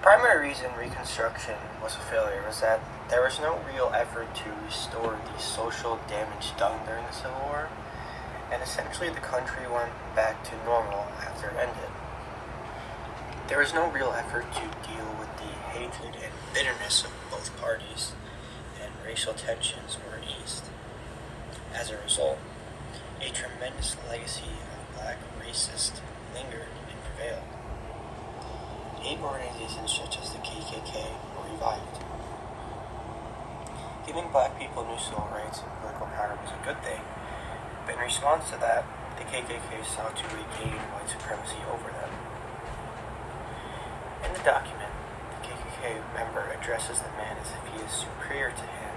primary reason Reconstruction was a failure was that there was no real effort to restore the social damage done during the Civil War, and essentially the country went back to normal after it ended. There was no real effort to deal with the hatred and bitterness of both parties, and racial tensions were eased. As a result, a tremendous legacy of black racists lingered and prevailed. 8 organizations such as the KKK were revived. Giving black people new civil rights and political power was a good thing, but in response to that, the KKK sought to regain white supremacy over them. In the document, the KKK member addresses the man as if he is superior to him,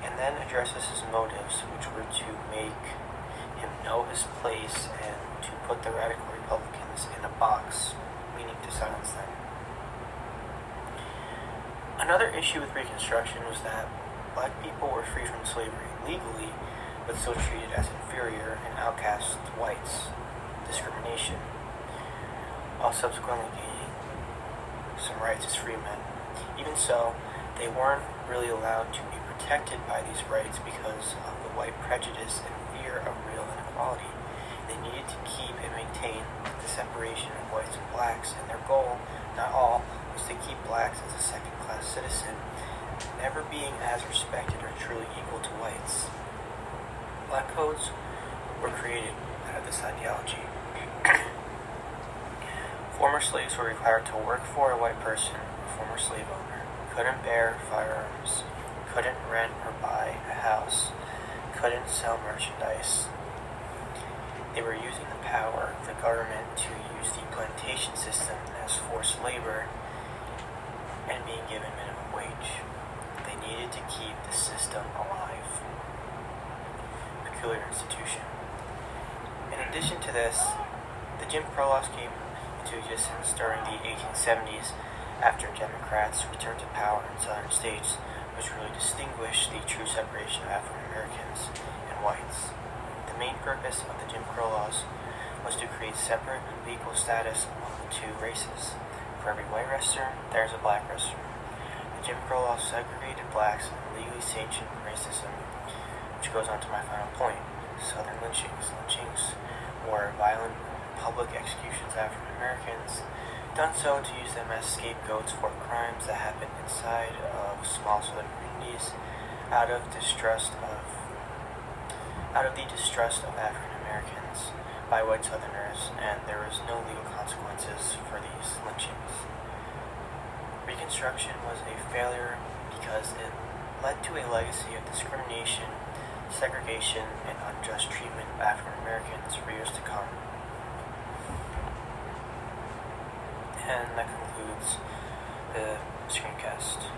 and then addresses his motives, which were to make him know his place and to put the radical Republicans in a box, meaning to silence them. Another issue with Reconstruction was that black people were free from slavery legally, but still treated as inferior and outcast whites, discrimination, while subsequently gaining some rights as free men. Even so, they weren't really allowed to be protected by these rights because of the white prejudice and fear of real inequality. They needed to keep and maintain the separation of whites and blacks, and their goal, not all, was to keep blacks as a second-class citizen, never being as respected or truly equal to whites. Black codes were created out of this ideology. Former slaves were required to work for a white person, a former slave owner, couldn't bear firearms, couldn't rent or buy a house, couldn't sell merchandise. They were using the power of the government to use the plantation system as forced labor and being given minimum wage. They needed to keep the system alive. Peculiar institution. In addition to this, the Jim Crow laws came into existence during the 1870s after Democrats returned to power in southern states, which really distinguished the true separation of African Americans and whites. The main purpose of the Jim Crow laws was to create separate and equal status among the two races. For every white restaurant, there is a black restaurant. The Jim Crow laws segregated blacks and legally sanctioned racism, which goes on to my final point. Southern lynchings. Lynchings were violent public executions of African Americans, done so to use them as scapegoats for crimes that happened inside of small southern communities out of the distrust of African Americans by white Southerners, and there was no legal consequences for these lynchings. Reconstruction was a failure because it led to a legacy of discrimination, segregation, and unjust treatment of African Americans for years to come. And that concludes the screencast.